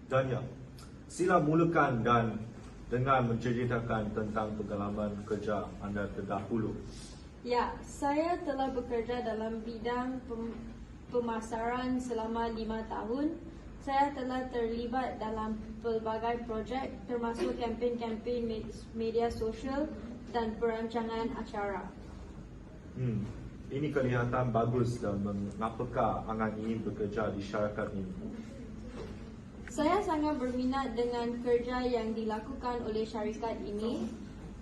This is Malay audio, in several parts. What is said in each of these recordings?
Dania, sila mulakan dan dengan menceritakan tentang pengalaman kerja anda terdahulu. Ya, saya telah bekerja dalam bidang pemasaran selama 5 tahun. Saya telah terlibat dalam pelbagai projek termasuk kempen-kempen media sosial dan perancangan acara. Ini kelihatan bagus dan mengapakah Angan ingin bekerja di syarikat ini? Saya sangat berminat dengan kerja yang dilakukan oleh syarikat ini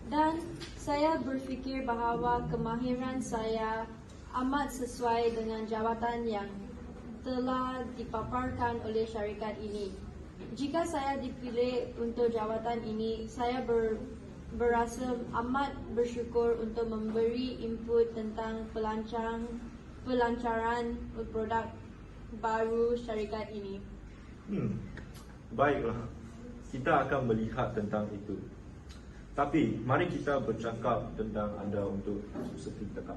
dan saya berfikir bahawa kemahiran saya amat sesuai dengan jawatan yang telah dipaparkan oleh syarikat ini. Jika saya dipilih untuk jawatan ini, saya berasa amat bersyukur untuk memberi input tentang pelancaran produk baru syarikat ini. Baiklah, kita akan melihat tentang itu. Tapi mari kita bercakap tentang anda untuk seketika.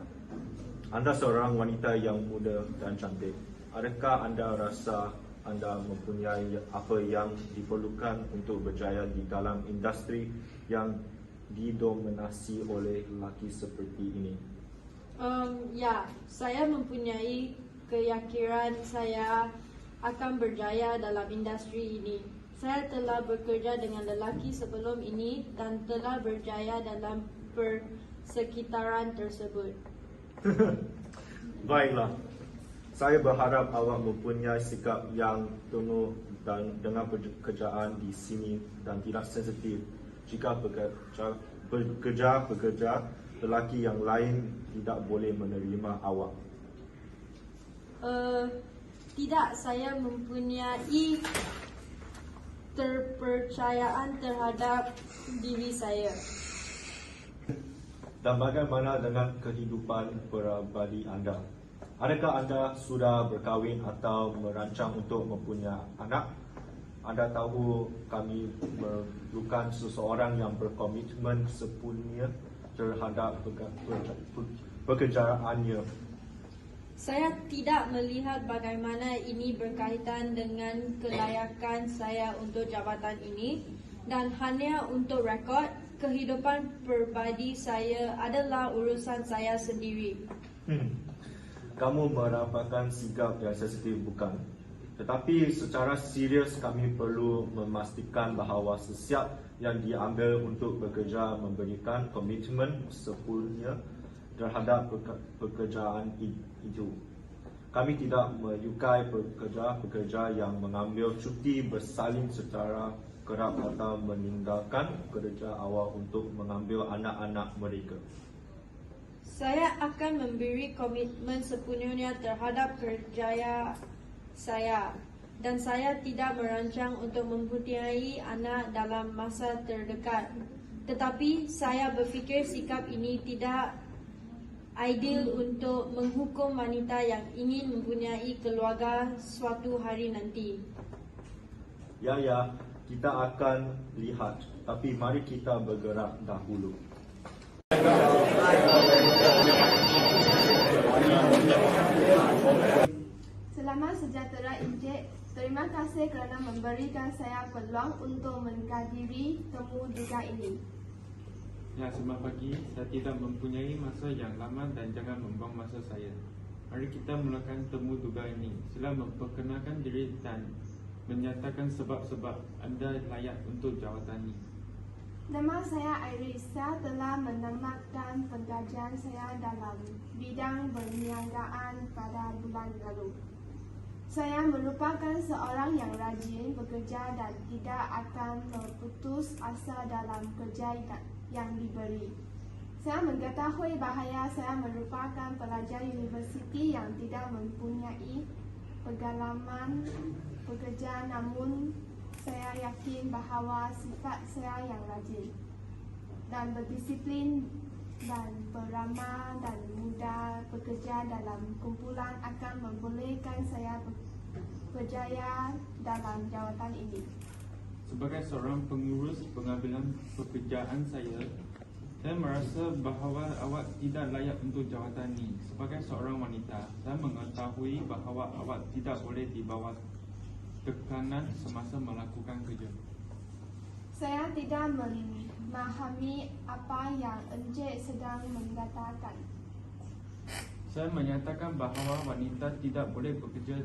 Anda seorang wanita yang muda dan cantik. Adakah anda rasa anda mempunyai apa yang diperlukan untuk berjaya di dalam industri yang didominasi oleh lelaki seperti ini? Ya, saya mempunyai keyakinan saya akan berjaya dalam industri ini. Saya telah bekerja dengan lelaki sebelum ini dan telah berjaya dalam persekitaran tersebut. Baiklah, saya berharap awak mempunyai sikap yang tangguh dan dengan pekerjaan di sini dan tidak sensitif jika bekerja lelaki yang lain tidak boleh menerima awak. Tidak, saya mempunyai kepercayaan terhadap diri saya. Dan bagaimana dengan kehidupan perabadi anda? Adakah anda sudah berkahwin atau merancang untuk mempunyai anak? Anda tahu kami memerlukan seseorang yang berkomitmen sepenuhnya terhadap pekerjaannya. Saya tidak melihat bagaimana ini berkaitan dengan kelayakan saya untuk jabatan ini dan hanya untuk rekod, kehidupan peribadi saya adalah urusan saya sendiri. Kamu merupakan sikap yang sensitif bukan? Tetapi secara serius kami perlu memastikan bahawa setiap yang diambil untuk bekerja memberikan komitmen sepenuhnya terhadap pekerjaan itu. Kami tidak menyukai pekerja yang mengambil cuti bersalin secara kerap atau meninggalkan kerja awal untuk mengambil anak-anak mereka. Saya akan memberi komitmen sepenuhnya terhadap kerja saya dan saya tidak merancang untuk mempunyai anak dalam masa terdekat. Tetapi saya berfikir sikap ini tidak ideal untuk menghukum wanita yang ingin mempunyai keluarga suatu hari nanti. Ya, kita akan lihat. Tapi mari kita bergerak dahulu. Selamat sejahtera Encik. Terima kasih kerana memberikan saya peluang untuk menghadiri temu duga ini. Ya, selamat pagi. Saya tidak mempunyai masa yang lama dan jangan membuang masa saya. Mari kita mulakan temu duga ini. Sila memperkenalkan diri dan menyatakan sebab-sebab anda layak untuk jawatan ini. Nama saya Iris. Saya telah menamatkan pengajian saya dalam bidang perniagaan pada bulan lalu. Saya merupakan seorang yang rajin bekerja dan tidak akan berputus asa dalam kerja yang diberi. Saya mengetahui bahawa saya merupakan pelajar universiti yang tidak mempunyai pengalaman bekerja, namun saya yakin bahawa sifat saya yang rajin dan berdisiplin dan beramah dan mudah bekerja dalam kumpulan akan membolehkan saya berjaya dalam jawatan ini. Sebagai seorang pengurus pengambilan pekerjaan saya merasa bahawa awak tidak layak untuk jawatan ini. Sebagai seorang wanita, saya mengetahui bahawa awak tidak boleh dibawa tekanan semasa melakukan kerja. Saya tidak memahami apa yang Encik sedang mengatakan. Saya menyatakan bahawa wanita tidak boleh bekerja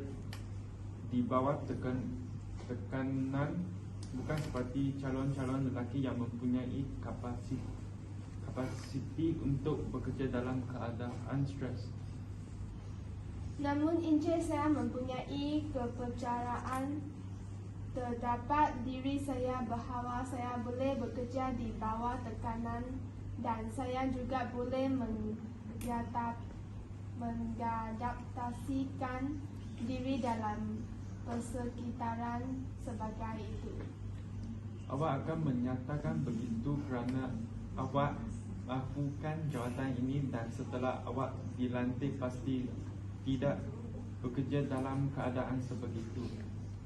di bawah tekanan, bukan seperti calon-calon lelaki yang mempunyai kapasiti untuk bekerja dalam keadaan stres. Namun Encik, saya mempunyai kepercayaan terdapat diri saya bahawa saya boleh bekerja di bawah tekanan dan saya juga boleh mengadaptasikan diri dalam persekitaran sebagai itu. Awak akan menyatakan begitu kerana awak lakukan jawatan ini dan setelah awak dilantik pasti tidak bekerja dalam keadaan sebegitu.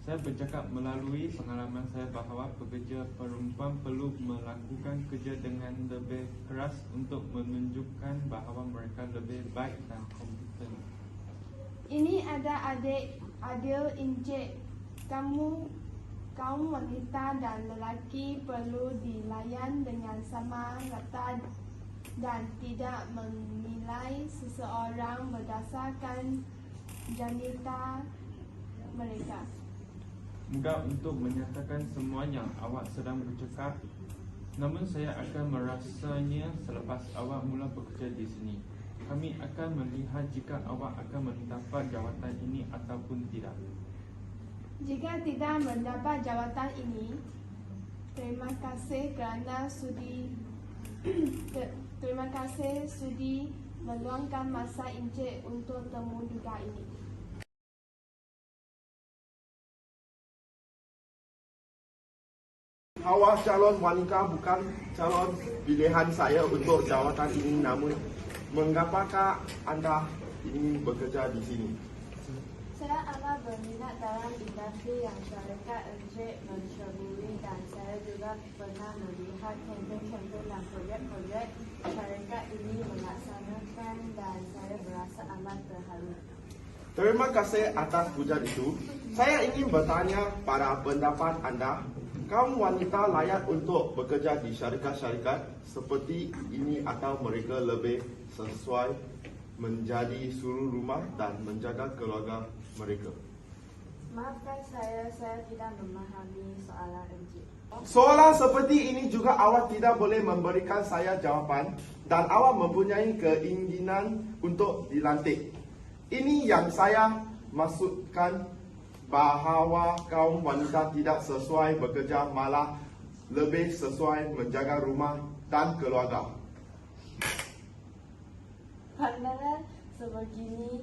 Saya bercakap melalui pengalaman saya bahawa pekerja perempuan perlu melakukan kerja dengan lebih keras untuk menunjukkan bahawa mereka lebih baik dan kompeten. Ini ada adil Encik. Kaum wanita dan lelaki perlu dilayan dengan sama rata dan tidak menilai seseorang berdasarkan jangita mereka. Mudah untuk menyatakan semua yang awak sedang bercakap, namun saya akan merasanya selepas awak mula bekerja di sini. Kami akan melihat jika awak akan mendapat jawatan ini ataupun tidak. Jika tidak mendapat jawatan ini, terima kasih kerana terima kasih sudi meluangkan masa Encik untuk temu duga ini. Hawa calon wanita bukan calon pilihan saya untuk jawatan ini, namun mengapakah anda ingin bekerja di sini? Saya amat berminat dalam industri yang syarikat Encik menceburi dan saya juga pernah melihat kempen-kempen dan projek-projek syarikat ini melaksanakan dan saya berasa amat terharu. Terima kasih atas pujian itu. Saya ingin bertanya pada pendapat anda, kaum wanita layak untuk bekerja di syarikat-syarikat seperti ini atau mereka lebih sesuai menjadi suru rumah dan menjaga keluarga mereka? Maafkan saya tidak memahami soalan Encik. Soalan seperti ini juga awak tidak boleh memberikan saya jawapan dan awak mempunyai keinginan untuk dilantik. Ini yang saya maksudkan bahawa kaum wanita tidak sesuai bekerja, malah lebih sesuai menjaga rumah dan keluarga. Pandangan sebegini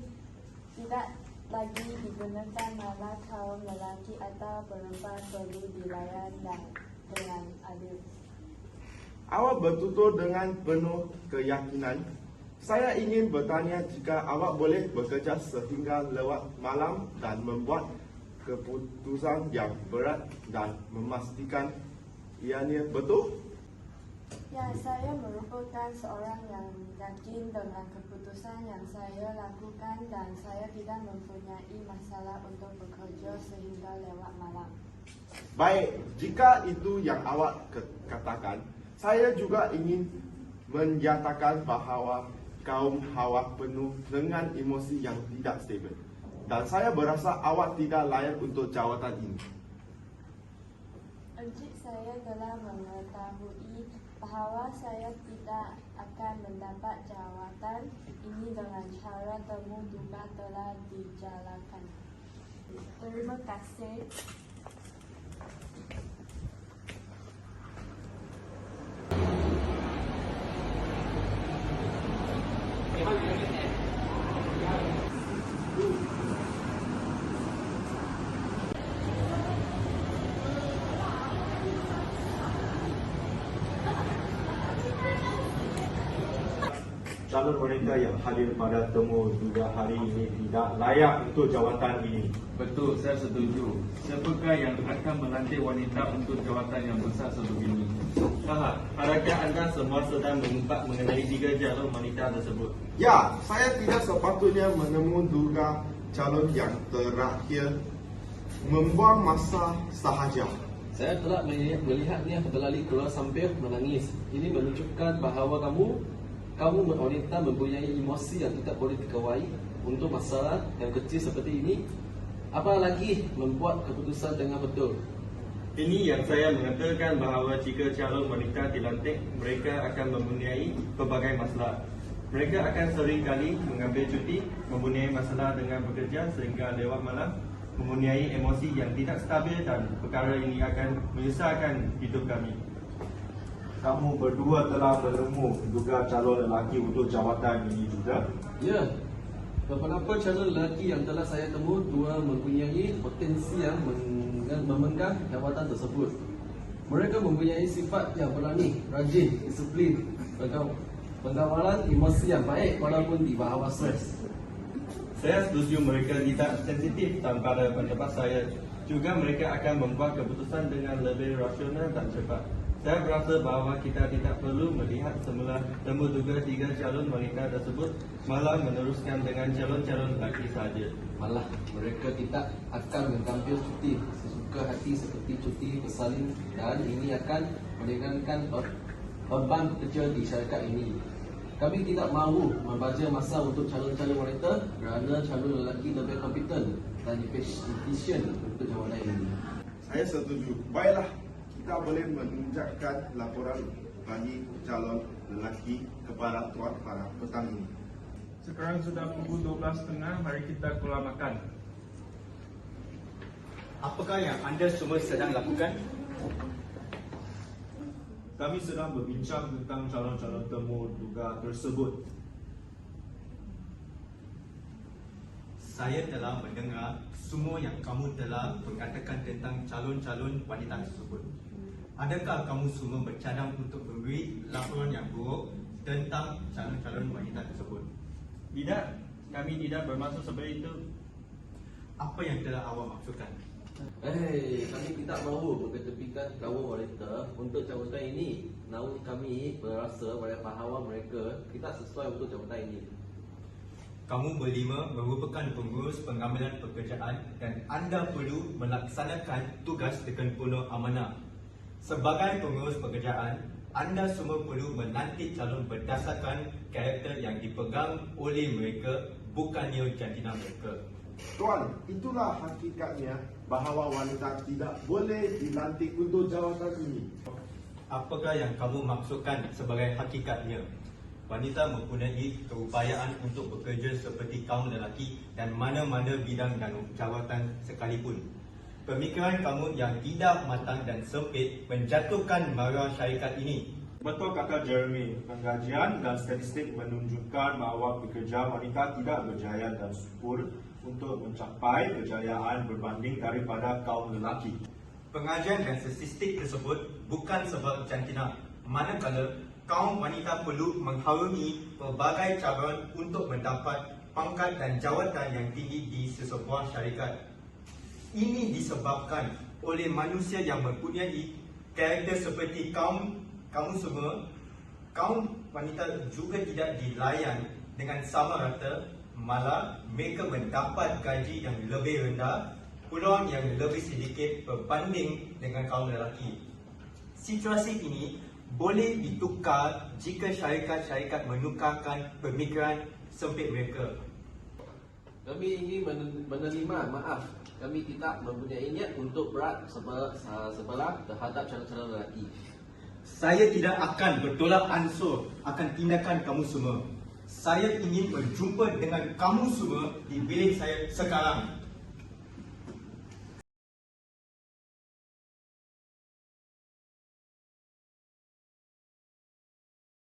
tidak lagi digunakan, malah kaum lelaki atau perempuan perlu dilayan dengan adil. Awak bertutur dengan penuh keyakinan. Saya ingin bertanya jika awak boleh bekerja sehingga lewat malam dan membuat keputusan yang berat dan memastikan ianya betul? Ya, saya merupakan seorang yang yakin dengan keputusan yang saya lakukan dan saya tidak mempunyai masalah untuk bekerja sehingga lewat malam. Baik, jika itu yang awak katakan, saya juga ingin menyatakan bahawa kaum Hawa penuh dengan emosi yang tidak stabil dan saya berasa awak tidak layak untuk jawatan ini. Encik, saya telah mengetahui bahawa saya tidak akan mendapat jawatan ini dengan cara temu duga telah dijalankan. Terima kasih. Calon wanita yang hadir pada temu duga hari ini tidak layak untuk jawatan ini. Betul, saya setuju. Siapakah yang akan melantik wanita untuk jawatan yang besar sebegini? Adakah anda semua sedang mengumpat mengenai 3 calon wanita tersebut? Ya, saya tidak sepatutnya menemu duga calon yang terakhir membuang masa sahaja. Saya telah melihatnya berlari keluar sambil menangis. Ini menunjukkan bahawa kamu wanita mempunyai emosi yang tidak boleh dikawai untuk masalah yang kecil seperti ini. Apalagi membuat keputusan dengan betul. Ini yang saya mengatakan bahawa jika calon wanita dilantik, mereka akan mempunyai pelbagai masalah. Mereka akan sering kali mengambil cuti, mempunyai masalah dengan bekerja sehingga lewat malam, mempunyai emosi yang tidak stabil dan perkara ini akan menyusahkan hidup kami. Kamu berdua telah bertemu juga calon lelaki untuk jawatan ini juga. Ya, beberapa calon lelaki yang telah saya temu dua mempunyai potensi yang memegang jawatan tersebut. Mereka mempunyai sifat yang berani, rajin, disiplin, penggawalan emosi yang baik walaupun di bawah stres. Saya setuju mereka tidak sensitif dan pada pendapat saya juga mereka akan membuat keputusan dengan lebih rasional dan cepat. Saya berasa bahawa kita tidak perlu melihat semula temu juga 3 calon wanita tersebut, malah meneruskan dengan calon-calon lelaki sahaja. Malah mereka tidak akan mengambil cuti sesuka hati seperti cuti bersalin, dan ini akan meringankan beban bekerja di syarikat ini. Kami tidak mahu membaca masa untuk calon-calon wanita kerana calon lelaki lebih kompeten dan efisien untuk jawatan ini. Saya setuju. Baiklah, kita boleh menunjukkan laporan bagi calon lelaki kepada tuan pada petang ini. Sekarang sudah pukul 12.30, mari kita keluar makan. Apakah yang anda semua sedang lakukan? Kami sedang berbincang tentang calon-calon temu juga tersebut. Saya telah mendengar semua yang kamu telah berkatakan tentang calon-calon wanita tersebut. Adakah kamu semua bercadang untuk memberi laporan yang buruk tentang calon-calon wanita tersebut? Tidak, kami tidak bermaksud seperti itu. Apa yang telah awak maksudkan? Kami tidak mahu mengetepikan kaum wanita untuk jawatan ini. Namun kami berasa bahawa mereka tidak sesuai untuk jawatan ini. Kamu berlima merupakan pengurus pengambilan pekerjaan dan anda perlu melaksanakan tugas dengan penuh amanah. Sebagai pengurus pekerjaan, anda semua perlu melantik calon berdasarkan karakter yang dipegang oleh mereka, bukannya jantina mereka. Tuan, itulah hakikatnya bahawa wanita tidak boleh dilantik untuk jawatan ini. Apakah yang kamu maksudkan sebagai hakikatnya? Wanita mempunyai keupayaan untuk bekerja seperti kaum lelaki dan mana-mana bidang dan jawatan sekalipun. Pemikiran kamu yang tidak matang dan sempit menjatuhkan marwah syarikat ini. Betul kata Jeremy, pengkajian dan statistik menunjukkan bahawa pekerja wanita tidak berjaya dan subur untuk mencapai kejayaan berbanding daripada kaum lelaki. Pengajian dan statistik tersebut bukan sebab jantina, manakala kaum wanita perlu mengharungi pelbagai cabaran untuk mendapat pangkat dan jawatan yang tinggi di sesebuah syarikat. Ini disebabkan oleh manusia yang mempunyai karakter seperti kamu semua. Kaum wanita juga tidak dilayan dengan sama rata, malah mereka mendapat gaji yang lebih rendah, peluang yang lebih sedikit berbanding dengan kaum lelaki. Situasi ini boleh ditukar jika syarikat-syarikat menukarkan pemikiran sempit mereka. Kami ingin menerima maaf. Kami tidak mempunyai niat untuk berat sebelah terhadap calon-calon lelaki. Saya tidak akan bertolak ansur akan tindakan kamu semua. Saya ingin berjumpa dengan kamu semua di bilik saya sekarang.